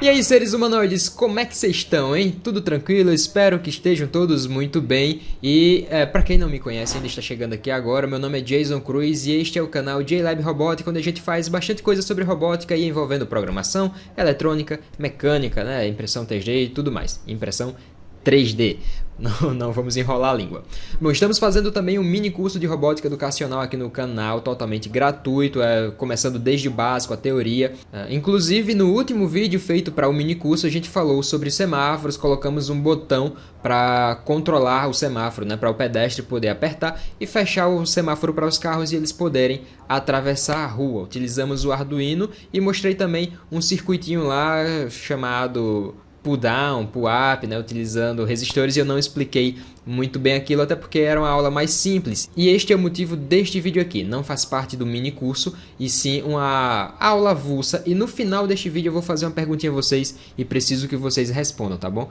E aí, seres humanoides, como é que vocês estão, hein? Tudo tranquilo? Espero que estejam todos muito bem. E para quem não me conhece, ainda está chegando aqui agora, meu nome é Jason Cruz e este é o canal JLab Robótica, onde a gente faz bastante coisa sobre robótica e envolvendo programação, eletrônica, mecânica, né, impressão 3D e tudo mais. Impressão 3D. Não vamos enrolar a língua. Bom, estamos fazendo também um mini curso de robótica educacional aqui no canal, totalmente gratuito, começando desde o básico, a teoria. Inclusive, no último vídeo feito para o mini curso, a gente falou sobre semáforos, colocamos um botão para controlar o semáforo, né, para o pedestre poder apertar e fechar o semáforo para os carros e eles poderem atravessar a rua. Utilizamos o Arduino e mostrei também um circuitinho lá chamado pull down, pull up, né, utilizando resistores, e eu não expliquei muito bem aquilo, até porque era uma aula mais simples. E este é o motivo deste vídeo aqui, não faz parte do mini curso, e sim uma aula avulsa, e no final deste vídeo eu vou fazer uma perguntinha a vocês, e preciso que vocês respondam, tá bom?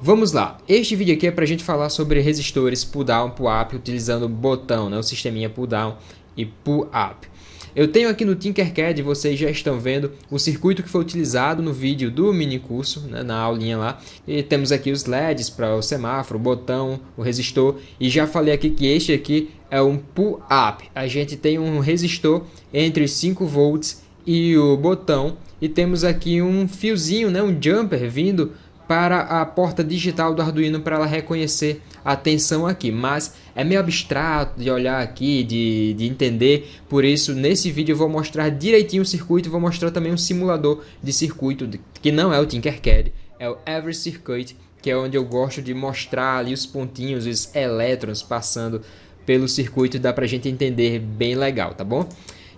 Vamos lá, este vídeo aqui é pra gente falar sobre resistores pull down, pull up, utilizando o botão, né, o sisteminha pull down e pull up. Eu tenho aqui no Tinkercad, vocês já estão vendo o circuito que foi utilizado no vídeo do mini curso, né, na aulinha lá. E temos aqui os LEDs para o semáforo, o botão, o resistor. E já falei aqui que este aqui é um pull-up. A gente tem um resistor entre os 5 volts e o botão. E temos aqui um fiozinho, né, um jumper vindo para a porta digital do Arduino para ela reconhecer a tensão aqui, mas é meio abstrato de olhar aqui, de entender, por isso nesse vídeo eu vou mostrar direitinho o circuito, vou mostrar também um simulador de circuito, que não é o Tinkercad, é o Every Circuit, que é onde eu gosto de mostrar ali os pontinhos, os elétrons passando pelo circuito, dá pra gente entender bem legal, tá bom?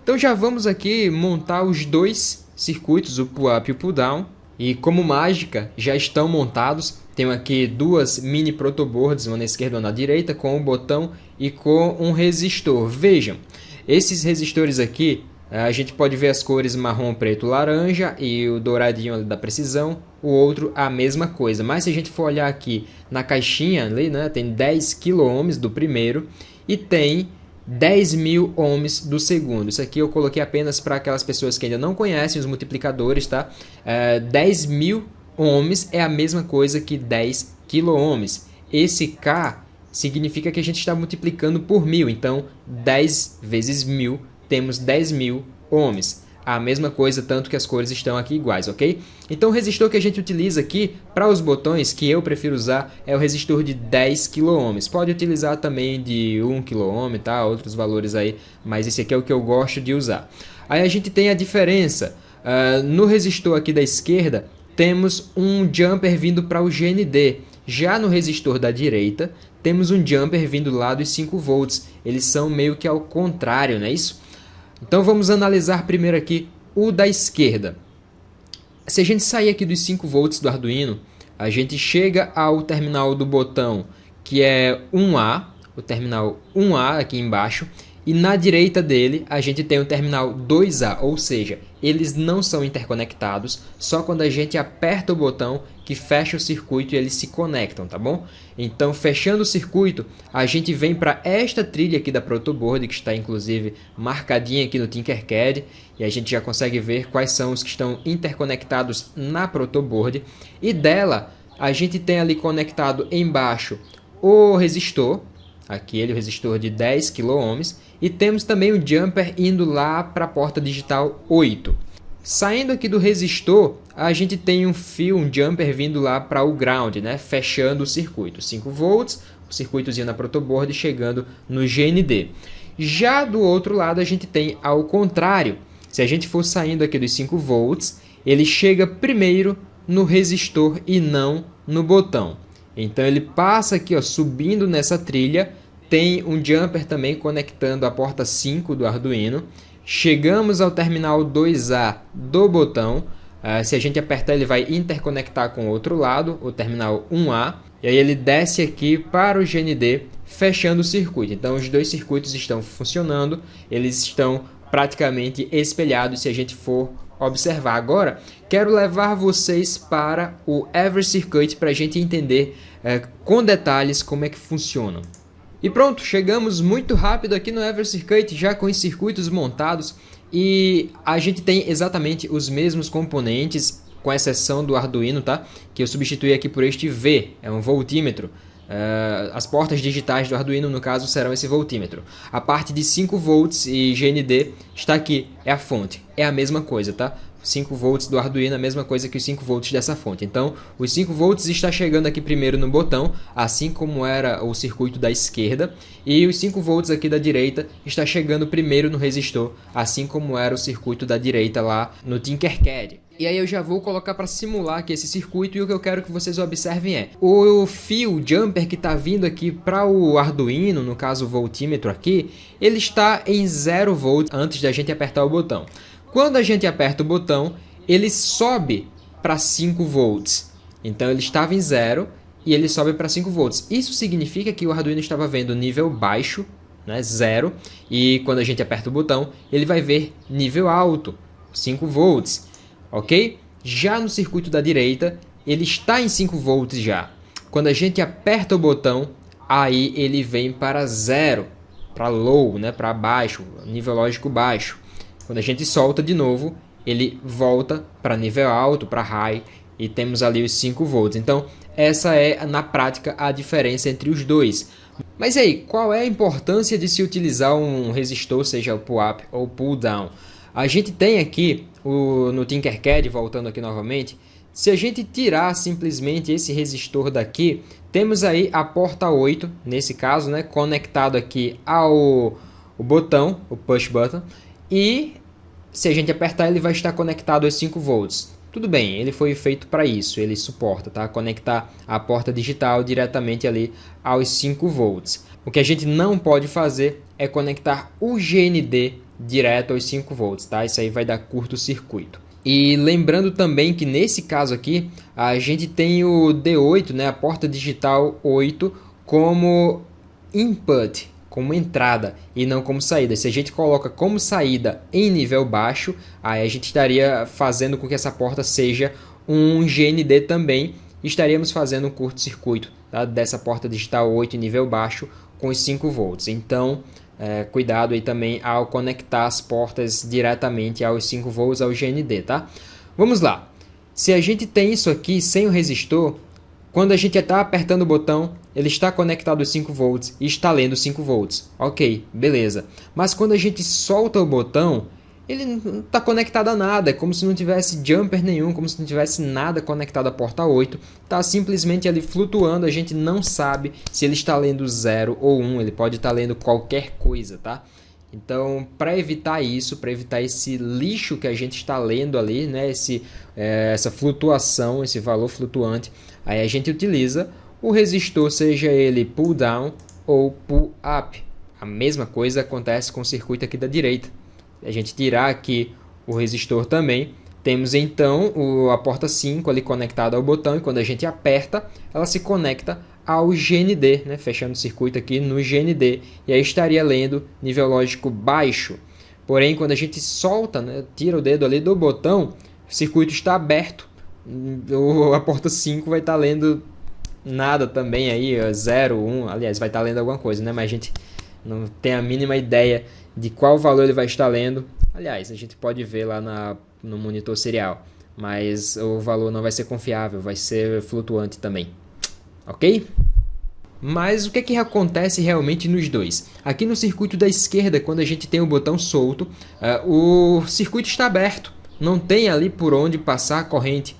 Então já vamos aqui montar os dois circuitos, o pull-up e o pull-down. E como mágica, já estão montados. Tenho aqui duas mini protoboards, uma na esquerda e uma na direita, com um botão e com um resistor. Vejam, esses resistores aqui, a gente pode ver as cores marrom, preto, laranja e o douradinho da precisão. O outro a mesma coisa, mas se a gente for olhar aqui na caixinha ali, né, tem 10 kΩ do primeiro e tem 10.000 ohms do segundo. Isso aqui eu coloquei apenas para aquelas pessoas que ainda não conhecem os multiplicadores, tá? 10.000 ohms é a mesma coisa que 10 kΩ. Esse K significa que a gente está multiplicando por 1000. Então, 10 vezes 1000 temos 10.000 ohms. A mesma coisa, tanto que as cores estão aqui iguais, ok? Então o resistor que a gente utiliza aqui para os botões, que eu prefiro usar, é o resistor de 10 kΩ. Pode utilizar também de 1 kΩ, tá? Outros valores aí, mas esse aqui é o que eu gosto de usar. Aí a gente tem a diferença. No resistor aqui da esquerda, temos um jumper vindo para o GND. Já no resistor da direita, temos um jumper vindo lá dos 5 volts. Eles são meio que ao contrário, não é isso? Então vamos analisar primeiro aqui o da esquerda. Se a gente sair aqui dos 5 volts do Arduino, a gente chega ao terminal do botão, que é 1A, o terminal 1A aqui embaixo, e na direita dele a gente tem o terminal 2A, ou seja, eles não são interconectados, só quando a gente aperta o botão que fecha o circuito e eles se conectam, tá bom? Então, fechando o circuito, a gente vem para esta trilha aqui da protoboard, que está inclusive marcadinha aqui no Tinkercad, e a gente já consegue ver quais são os que estão interconectados na protoboard, e dela a gente tem ali conectado embaixo o resistor, aquele resistor de 10 kΩ, e temos também o jumper indo lá para a porta digital 8. Saindo aqui do resistor, a gente tem um fio, um jumper vindo lá para o ground, né? Fechando o circuito. 5 volts, o circuitozinho na protoboard chegando no GND. Já do outro lado a gente tem ao contrário. Se a gente for saindo aqui dos 5 volts, ele chega primeiro no resistor e não no botão. Então ele passa aqui, ó, subindo nessa trilha, tem um jumper também conectando a porta 5 do Arduino. Chegamos ao terminal 2A do botão. Se a gente apertar, ele vai interconectar com o outro lado, o terminal 1A. E aí ele desce aqui para o GND, fechando o circuito. Então os dois circuitos estão funcionando, eles estão praticamente espelhados se a gente for observar. Agora, quero levar vocês para o Every Circuit para a gente entender com detalhes como é que funcionam. E pronto, chegamos muito rápido aqui no Every Circuit, já com os circuitos montados. E a gente tem exatamente os mesmos componentes com exceção do Arduino, tá? Que eu substituí aqui por este V, é um voltímetro. As portas digitais do Arduino, no caso, serão esse voltímetro. A parte de 5 volts e GND está aqui, é a fonte. É a mesma coisa, tá? 5 volts do Arduino é a mesma coisa que os 5 volts dessa fonte. Então, os 5 volts está chegando aqui primeiro no botão, assim como era o circuito da esquerda. E os 5 volts aqui da direita está chegando primeiro no resistor, assim como era o circuito da direita lá no Tinkercad. E aí eu já vou colocar para simular aqui esse circuito, e o que eu quero que vocês observem é o fio jumper que está vindo aqui para o Arduino, no caso o voltímetro aqui, ele está em 0 volts antes da gente apertar o botão. Quando a gente aperta o botão, ele sobe para 5 volts. Então ele estava em 0 e ele sobe para 5 volts. Isso significa que o Arduino estava vendo nível baixo, né, 0, e quando a gente aperta o botão, ele vai ver nível alto, 5 volts. Ok? Já no circuito da direita, ele está em 5 volts já. Quando a gente aperta o botão, aí ele vem para 0, para low, né, para baixo, nível lógico baixo. Quando a gente solta de novo, ele volta para nível alto, para high, e temos ali os 5 volts. Então, essa é, na prática, a diferença entre os dois. Mas aí, qual é a importância de se utilizar um resistor, seja o pull-up ou pull-down? A gente tem aqui, no Tinkercad, voltando aqui novamente, se a gente tirar simplesmente esse resistor daqui, temos aí a porta 8, nesse caso, né, conectado aqui ao botão, o push button, e se a gente apertar, ele vai estar conectado aos 5 volts. Tudo bem, ele foi feito para isso, ele suporta, tá? Conectar a porta digital diretamente ali aos 5 volts. O que a gente não pode fazer é conectar o GND direto aos 5 volts, tá? Isso aí vai dar curto-circuito. E lembrando também que nesse caso aqui, a gente tem o D8, né? A porta digital 8 como input, como entrada e não como saída. Se a gente coloca como saída em nível baixo, aí a gente estaria fazendo com que essa porta seja um GND também. Estaríamos fazendo um curto-circuito, tá, dessa porta digital 8 em nível baixo com os 5 volts. Então, cuidado aí também ao conectar as portas diretamente aos 5 volts ao GND, tá? Vamos lá. Se a gente tem isso aqui sem o resistor, quando a gente está apertando o botão, ele está conectado aos 5 volts e está lendo 5 volts. Ok, beleza. Mas quando a gente solta o botão, ele não está conectado a nada. É como se não tivesse jumper nenhum, como se não tivesse nada conectado à porta 8. Está simplesmente ali flutuando, a gente não sabe se ele está lendo 0 ou 1. Ele pode estar lendo qualquer coisa, tá? Então, para evitar isso, para evitar esse lixo que a gente está lendo ali, né, essa flutuação, esse valor flutuante, aí a gente utiliza o resistor, seja ele pull down ou pull up. A mesma coisa acontece com o circuito aqui da direita. Se a gente tirar aqui o resistor também, temos então a porta 5 ali conectada ao botão, e quando a gente aperta, ela se conecta ao GND, né? Fechando o circuito aqui no GND, e aí estaria lendo nível lógico baixo. Porém, quando a gente solta, né, tira o dedo ali do botão, o circuito está aberto, a porta 5 vai estar lendo nada também aí, 0, 1, aliás, vai estar lendo alguma coisa, né? Mas a gente não tem a mínima ideia de qual valor ele vai estar lendo. Aliás, a gente pode ver lá no monitor serial, mas o valor não vai ser confiável, vai ser flutuante também. Ok? Mas o que é que acontece realmente nos dois? Aqui no circuito da esquerda, quando a gente tem o botão solto, o circuito está aberto. Não tem ali por onde passar a corrente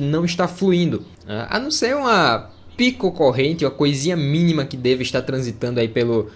não está fluindo. A não ser uma picocorrente, uma coisinha mínima que deve estar transitando aí pelo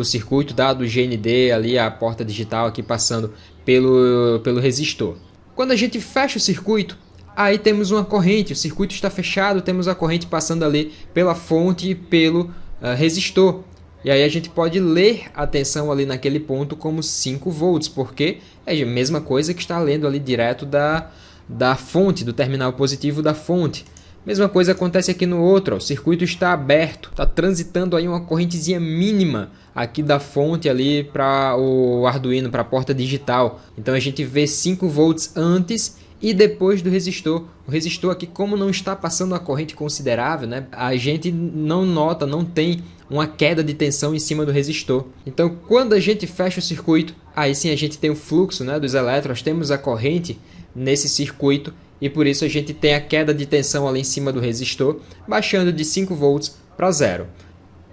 circuito, dado o GND ali, a porta digital aqui passando pelo resistor. Quando a gente fecha o circuito, aí temos uma corrente, o circuito está fechado, temos a corrente passando ali pela fonte e pelo resistor. E aí a gente pode ler a tensão ali naquele ponto como 5 volts, porque é a mesma coisa que está lendo ali direto da fonte, do terminal positivo da fonte. Mesma coisa acontece aqui no outro, ó. O circuito está aberto, está transitando aí uma correntezinha mínima aqui da fonte ali para o Arduino, para a porta digital. Então a gente vê 5 volts antes e depois do resistor. O resistor aqui, como não está passando uma corrente considerável, né, a gente não nota, não tem uma queda de tensão em cima do resistor. Então quando a gente fecha o circuito, aí sim a gente tem o fluxo, né, dos elétrons, temos a corrente nesse circuito, e por isso a gente tem a queda de tensão ali em cima do resistor, baixando de 5 volts para 0.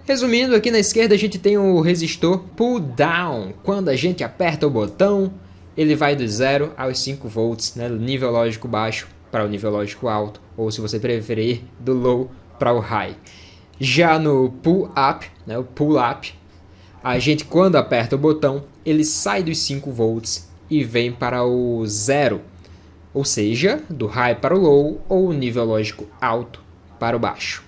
Resumindo, aqui na esquerda a gente tem o resistor pull down. Quando a gente aperta o botão, ele vai do 0 aos 5 volts, né, do nível lógico baixo para o nível lógico alto, ou se você preferir, do low para o high. Já no pull up, né, o pull up, a gente quando aperta o botão, ele sai dos 5 volts e vem para o 0, ou seja, do high para o low ou o nível lógico alto para o baixo.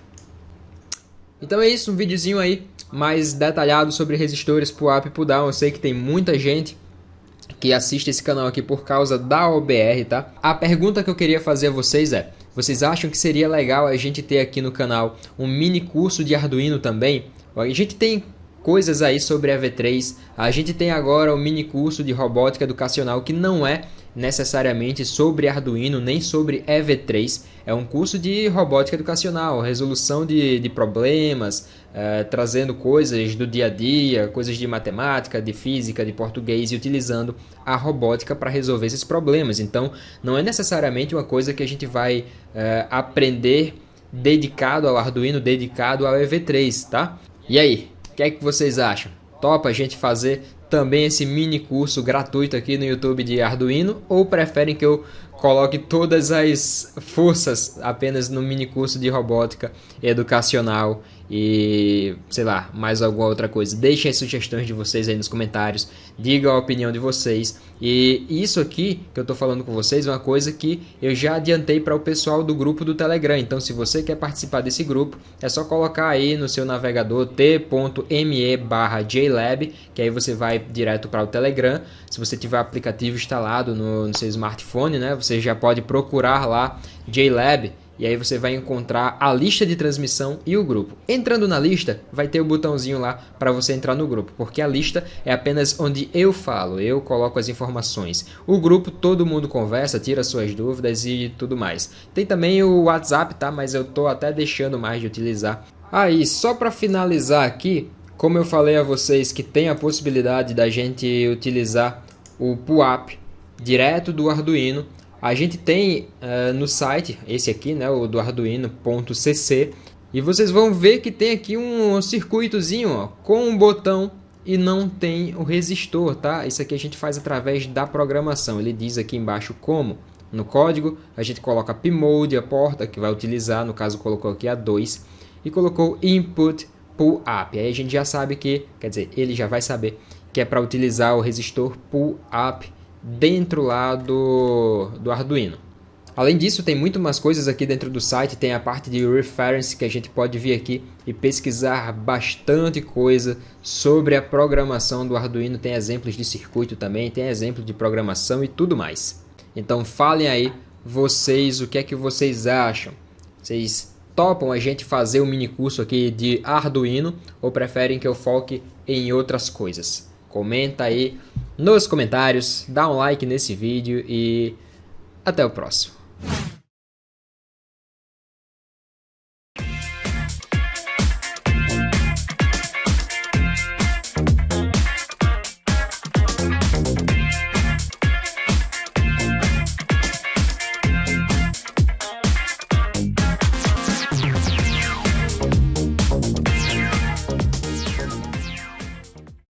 Então é isso, um videozinho aí mais detalhado sobre resistores pull up e pull down. Eu sei que tem muita gente que assiste esse canal aqui por causa da OBR, tá? A pergunta que eu queria fazer a vocês é: vocês acham que seria legal a gente ter aqui no canal um mini curso de Arduino também? A gente tem coisas aí sobre EV3, a gente tem agora o mini curso de robótica educacional que não é necessariamente sobre Arduino nem sobre EV3, é um curso de robótica educacional, resolução de problemas, trazendo coisas do dia a dia, coisas de matemática, de física, de português e utilizando a robótica para resolver esses problemas. Então não é necessariamente uma coisa que a gente vai aprender dedicado ao Arduino, dedicado ao EV3, tá? E aí? O que é que vocês acham? Topa a gente fazer também esse mini curso gratuito aqui no YouTube de Arduino? Ou preferem que eu coloque todas as forças apenas no mini curso de robótica educacional e, sei lá, mais alguma outra coisa? Deixem as sugestões de vocês aí nos comentários, digam a opinião de vocês. E isso aqui que eu tô falando com vocês é uma coisa que eu já adiantei para o pessoal do grupo do Telegram. Então se você quer participar desse grupo, é só colocar aí no seu navegador t.me/jlab, que aí você vai direto para o Telegram. Se você tiver o aplicativo instalado no seu smartphone, né, você já pode procurar lá JLab. E aí você vai encontrar a lista de transmissão e o grupo. Entrando na lista, vai ter o botãozinho lá para você entrar no grupo, porque a lista é apenas onde eu falo, eu coloco as informações. O grupo, todo mundo conversa, tira suas dúvidas e tudo mais. Tem também o WhatsApp, tá? Mas eu tô até deixando mais de utilizar. Aí, só para finalizar aqui, como eu falei a vocês que tem a possibilidade da gente utilizar o pull-up direto do Arduino, a gente tem no site, esse aqui, né, o do arduino.cc, e vocês vão ver que tem aqui um circuitozinho, ó, com um botão e não tem o resistor, tá? Isso aqui a gente faz através da programação, ele diz aqui embaixo como. No código a gente coloca pmode, a porta que vai utilizar, no caso colocou aqui a 2, e colocou input pull up, aí a gente já sabe que, quer dizer, ele já vai saber que é para utilizar o resistor pull up dentro lá do Arduino. Além disso, tem muito mais coisas aqui dentro do site, tem a parte de reference que a gente pode vir aqui e pesquisar bastante coisa sobre a programação do Arduino, tem exemplos de circuito também, tem exemplos de programação e tudo mais. Então falem aí vocês, o que é que vocês acham? Vocês topam a gente fazer um mini curso aqui de Arduino ou preferem que eu foque em outras coisas? Comenta aí nos comentários, dá um like nesse vídeo e até o próximo.